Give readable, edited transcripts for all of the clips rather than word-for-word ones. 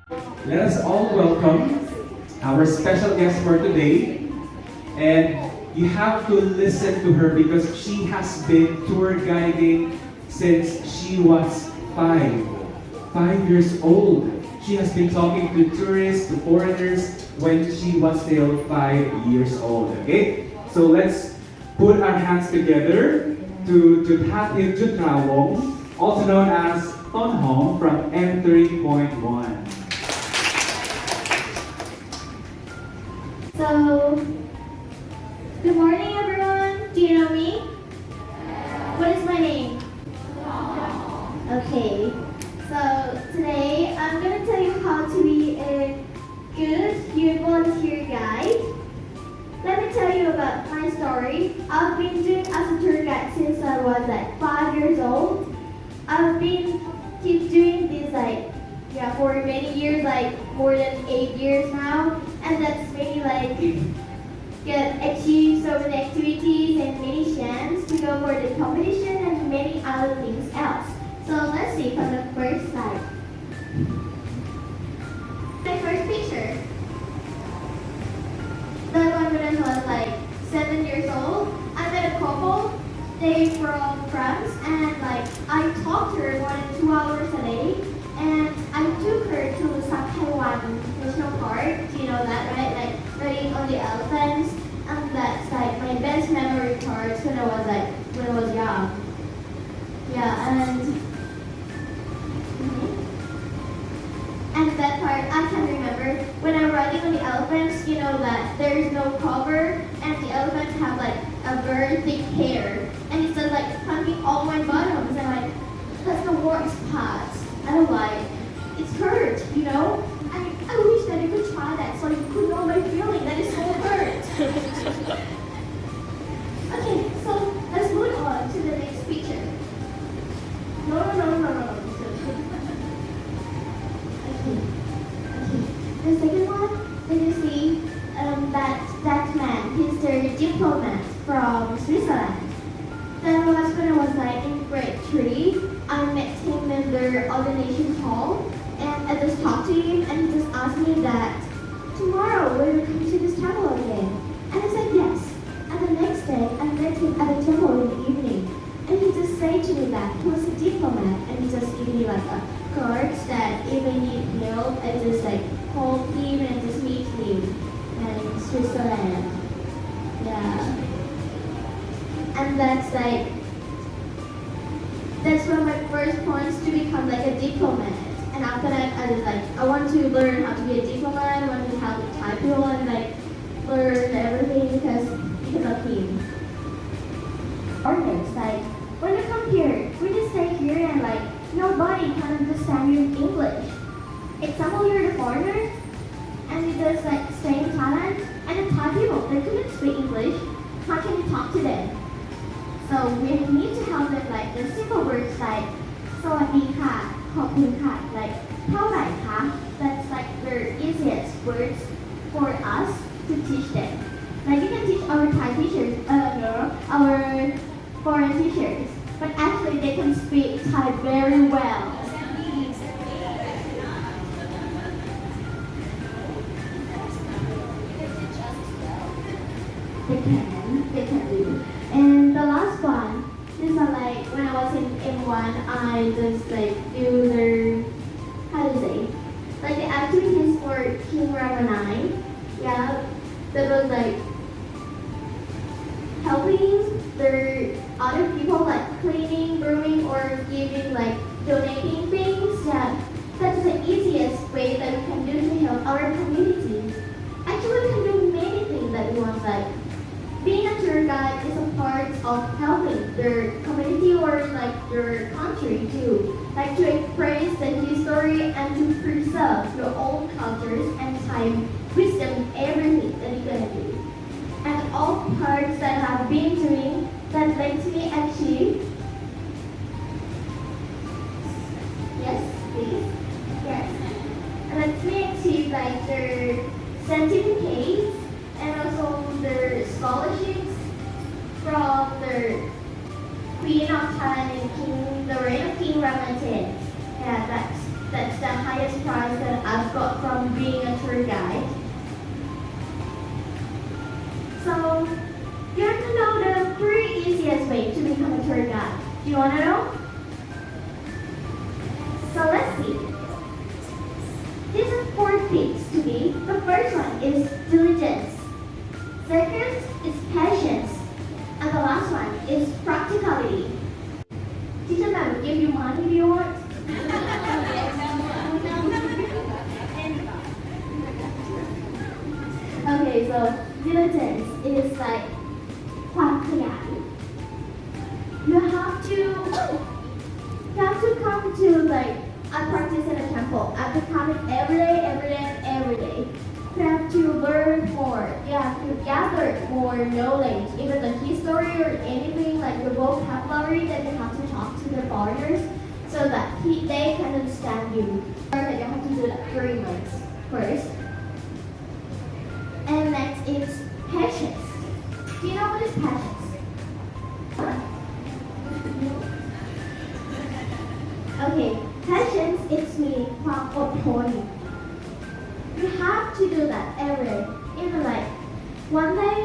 Let us all welcome our special guest for today. And you have to listen to her because she has been tour guiding since she was 5 years old. She has been talking to tourists, to foreigners when she was still 5 years old. Okay? So let's put our hands together to Juthatip Juntrawong, also known as Tonhom from M3.1. So, good morning everyone. Do you know me? What is my name? Okay. So, today I'm going to tell you how to be a good youth volunteer guide. Let me tell you about my story. I've been doing as a tour guide since I was like 5 years old. I've been keep doing this for many years, like more than 8 years now, and that's made me get achieve so many activities and many chances to go for the competition and many other things else. So let's see from the first slide. My first picture. That one when I was like 7 years old. I met a couple. They from France, and I talked to her more than 2 hours a day. And I took her to Taiwan National Park. Do you know that, right? Riding on the elephants. And that's my best memory parts when I was young. Yeah, and that part I can remember when I'm riding on the elephants. You know that there is no cover, and the elephants have a very thick hair, and it's just pumping all my bottoms, and that's the worst part. I don't like. It's hurt, you know. I wish that you could try that so you could know my feeling. That is so hurt. Okay, so let's move on to the next picture. No. Okay. The second one, then you see that man. He's the diplomat from Switzerland. That was when I was in grade 3. I met him in the ordination hall, and I just talked to him, and he just asked me that tomorrow will you come to this temple again? And I said yes. And the next day, I met him at the temple in the evening, and he just said to me that he was a diplomat, and he just gave me a card that if I need help, I just call him and just meet him in Switzerland. Yeah. And that's one of my first points to become a diplomat. And after that, I was I want to learn how to be a diplomat. I want to help Thai people and learn everything because of him. Or next, when you come here, we just stay here and nobody can understand you in English. Example, you're the foreigner, and you just stay in Thailand, and the Thai people they couldn't speak English. How can you talk to them? So we need to help them the simple words สวัสดีค่ะขอบคุณค่ะเท่าไหร่คะ That's the easiest words for us to teach them. You can teach our Thai teachers, our foreign teachers, but actually they can speak Thai very well. They can do. And the last one, these are when I was in M1, I just do the, how to say, the activities for King Ramanai. Yeah, that was helping the other people cleaning, grooming, or giving donating things. Yeah, that's the easiest way that we can do to help our community. Actually, we can do many things that we want being a tour guide is a part of helping their community or their country too. To embrace the history and to preserve your own cultures and time, wisdom in everything that you're gonna do. And all parts that I've been doing that led me achieve. Yes, please. Yes. And let me achieve their certificates and also their scholarships from the Queen of Thailand and the reign of King Raman X. Yeah, that's the highest prize that I've got you want to know? So let's see. These are 4 things to me. The first one is diligence. Second is patience. And the last one is practicality. Teacher ma'am will give you money if you want. Okay, so diligence is like ความขยัน You have to come to like a practice in a temple. You have to come in every day, every day, every day. You have to learn more. You have to gather more knowledge, even the history or anything like the vocabulary that you have to talk to the foreigners so that they can understand you. Or that you have to do that 3 months first. And next is patience. Do you know what is patience? Okay, patience is meaning ความอดทน You have to do that every day. Even like one day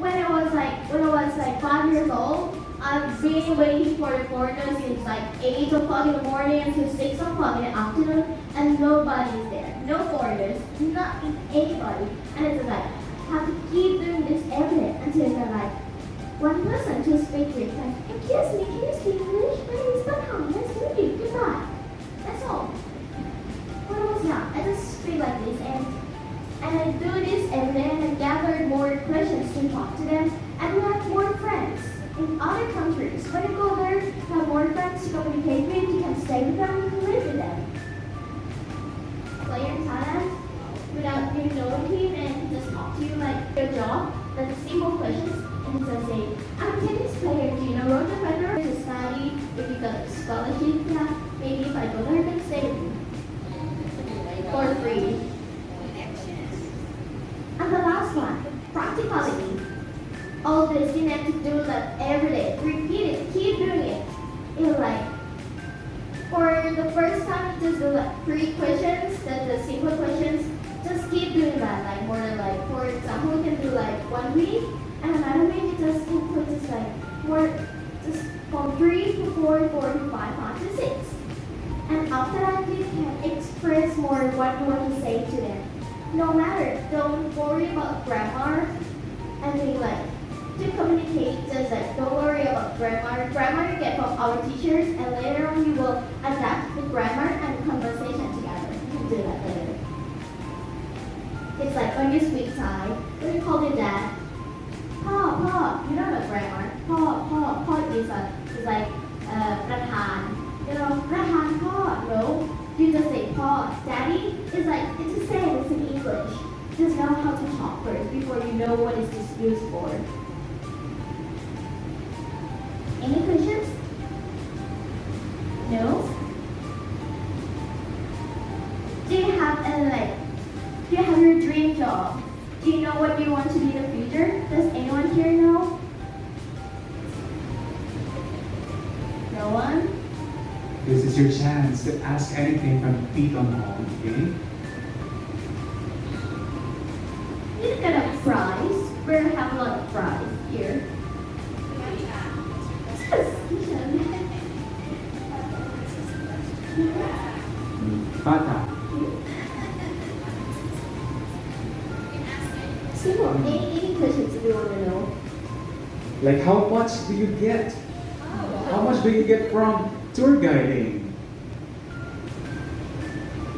when I was like 5 years old, I've been waiting for the foreigners since like 8 o'clock in the morning until 6 o'clock in the afternoon, and nobody's there. No foreigners, not anybody. And it's like have to keep doing this every day until you're like one person to speak with, like, excuse me, can you speak English? My name is Tonhom, nice to meet you, goodbye. That's all. When I was young, I just speak like this, and I do this every day, and I gathered more questions to talk to them, and we have more friends in other countries. When you go there, you have more friends to communicate with, you can stay with them, you can live with them. Player in Thailand, without getting to know him, and he just talk to you like your job, like simple questions. And so say, I'm a tennis player, do you know Roger Federer? To study, if you got a scholarship, yeah, maybe if I go there, then stay with you. For free. And the last one, practicality. All this, you have to do that every day. Repeat it, keep doing it. It's like, for the first time, just do like 3 questions, that's the simple questions. Just keep doing that, like more than like, for example, we can do like 1 week. And another week, just input just like more, just from 3 to 4, 4 to 5, 5 to 6. And after that, you can express more what you want to say to them. No matter, don't worry about grammar. I mean, like to communicate, just like don't worry about grammar. Grammar you get from our teachers, and later on you will adapt the grammar and conversation together. You can do that later. It's like when you speak Thai, when you call your dad. Pa, you know the grammar. Pa is like ประธาน you know ประธาน Pa, no, you just say Pa. Daddy is like, it's the same, it's in English. Just know how to talk first before you know what is this used for. Any questions? No? Do you have your dream job? Do you know what you want to be in the future? Does anyone here know? No one? This is your chance to ask anything from Tonhom, okay? You get a prize. We have a lot of prize here. Bata. Simple. Any questions if you want to know? Like how much do you get? How much do you get from tour guiding?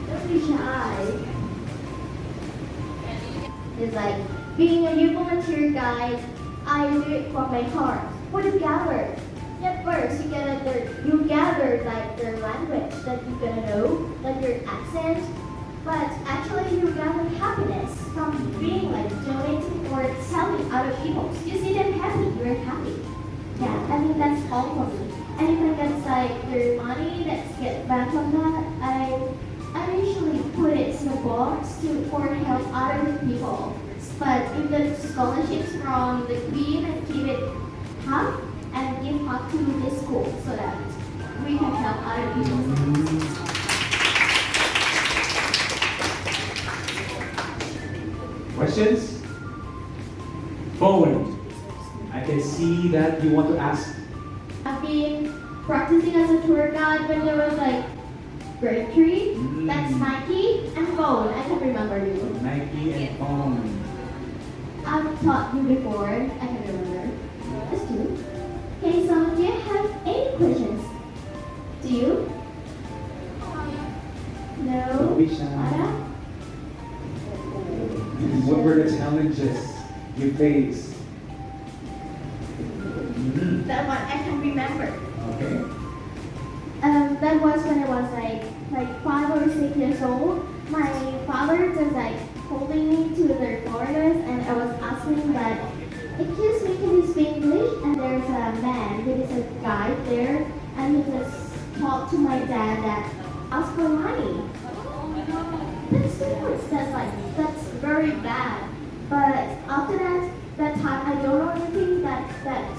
Don't be shy. It's like being a youth volunteer guide. I do it from my heart. What do you gather? At first, you gather like their language that you're gonna know, like your accent. But actually, you gather happiness from being like donating or telling other people. You see them happy, you're happy. Yeah, I mean that's all for me. And if I get like their money that's get back from that, I usually put it in a box for help other people. But if the scholarships from the Queen, I keep it half and give half to this school so that we can help other people. Questions? Phone. I can see that you want to ask. I've been practicing as a tour guide when there was like grade 3. That's Nike and phone. I can remember you. Nike and phone. I've taught you before. I can remember. That's two. Okay, so do you have any questions? Do you? No? Don't be shy. Ada? What were the challenges you faced? That one I can remember. Okay. That was when I was like 5 or 6 years old. My father just like holding me to the foreigners, and I was asking that, excuse me, can you speak English? And there's a man, there is a guy there, and he just talked to my dad that ask for money. That's too much. That's very bad. But after that time, I don't know anything. That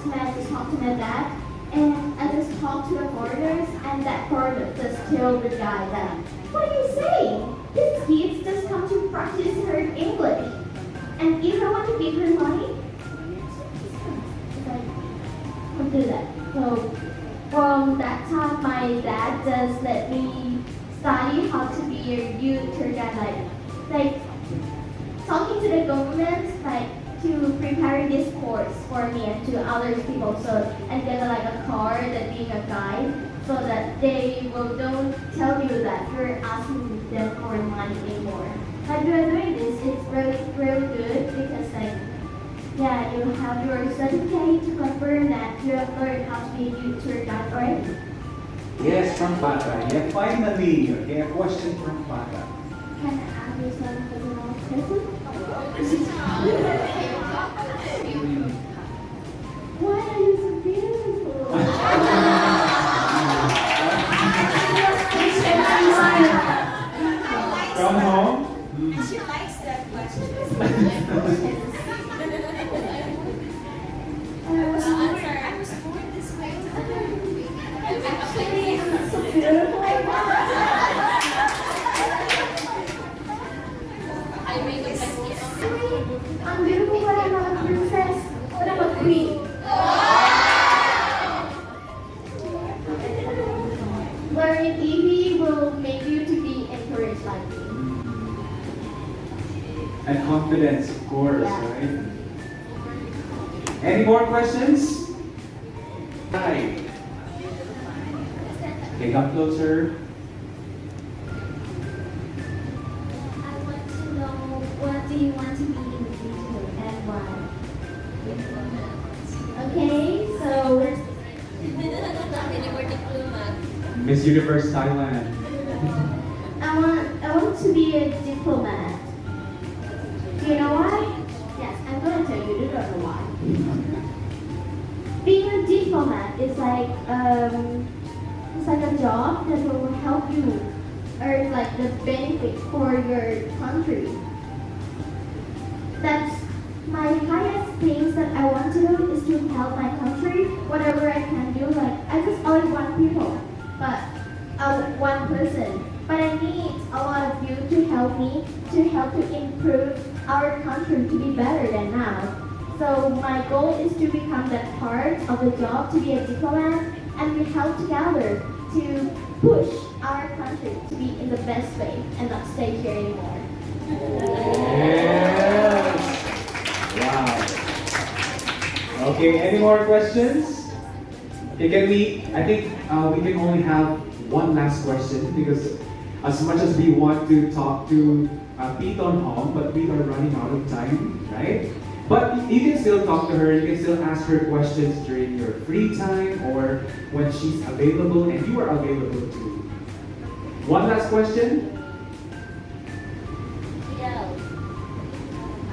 man just talked to my dad, and I just talked to the foreigners, and that foreigner just told the guy that, what are you saying? These kids just come to practice her English, and if I want to give her money, it's like, don't do that. So from that time, my dad just let me study how to be a youth tour guide, like talking to the government, like to prepare this course for me and to other people, so and get like a card that being a guide, so that they will don't tell you that you're asking them for money anymore. But you are doing this, it's really good because like, yeah, you have your certificate to confirm that you have learned how to be a youth tour guide, right? Yes, from Bata. Yeah, finally. Okay, a question from Bata. Can I ask you some personal questions? Why are you so beautiful? From home? She likes that question. I was born this way. Actually, I'm so beautiful. I made a I'm beautiful, but I'm not a princess, but I'm a queen. Learning TV will make you to be encouraged like me. And confidence, of course, Yeah. right? Any more questions? Hi. Okay, come closer. I want to know, what do you want to be in the future and why? Okay, so Miss Universe Thailand. I want to be a diplomat. Do you know why? Yes, I'm gonna tell you. You don't know why. Being a diplomat is it's like a job that will help you earn like the benefit for your country. That's my highest things that I want to do is to help my country, whatever I can do. Like I just only want people, but one person. But I need a lot of you to help me, to help to improve our country to be better than now. So my goal is to become that part of the job, to be a diplomat, and we help together to push our country to be in the best way and not stay here anymore. Yes. Wow. Okay, any more questions? Okay, I think we can only have one last question because as much as we want to talk to Tonhom, but we are running out of time, right? But you can still talk to her, you can still ask her questions during your free time or when she's available and you are available too. One last question?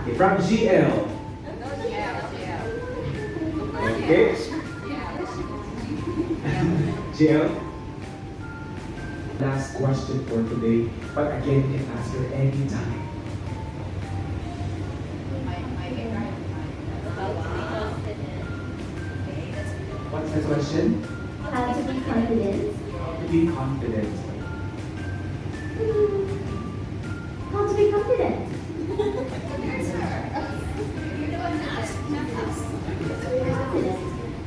Okay, from GL. Okay. GL. Last question for today, but again, you can ask her anytime. What's the question? How to be confident. How to be confident. How to be confident. Confident.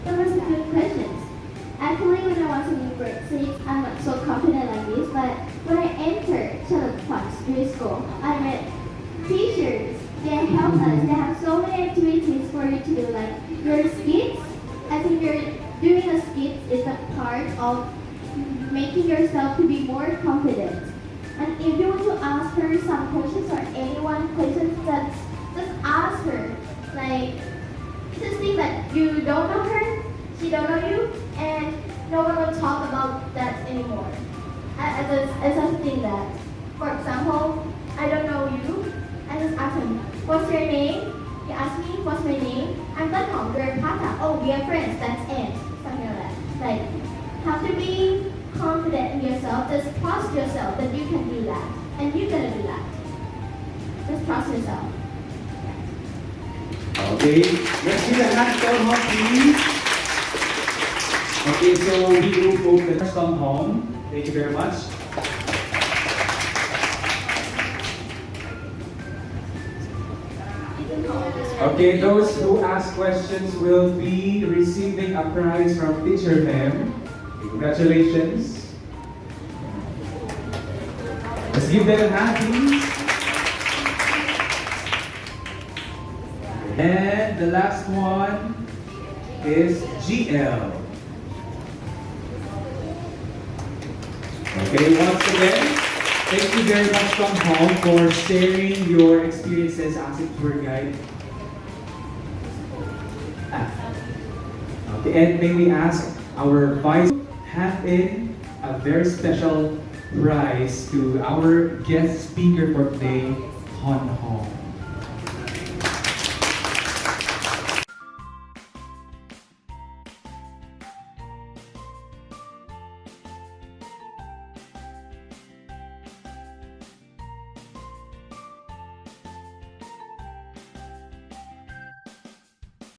That was a good question. Actually, when I campus, they have so many activities for you to do, like your skits. I think you're doing a skit is a part of making yourself to be more confident. And if you want to ask her some questions or anyone questions, just ask her. Like, just think that you don't know her, she don't know you, and no one will talk about that anymore. I just think that. For example, I don't know you, I just ask him, what's your name? He asked me, what's my name? I'm Tonhom, we're Pata. Oh, we are friends, that's it. Something like that. Like, have to be confident in yourself. Just trust yourself that you can do that. And you're gonna do that. Just trust yourself. Okay, let's give a hand to Tonhom, please. Okay, so we will focus on Tonhom. Thank you very much. Okay, those who ask questions will be receiving a prize from Teacher Mem. Congratulations. Let's give them a hand, please. And the last one is GL. Okay, once again, thank you very much, Tonhom, for sharing your experiences as a tour guide. Okay, and may we ask our vice hand in a very special prize to our guest speaker for today, Tonhom.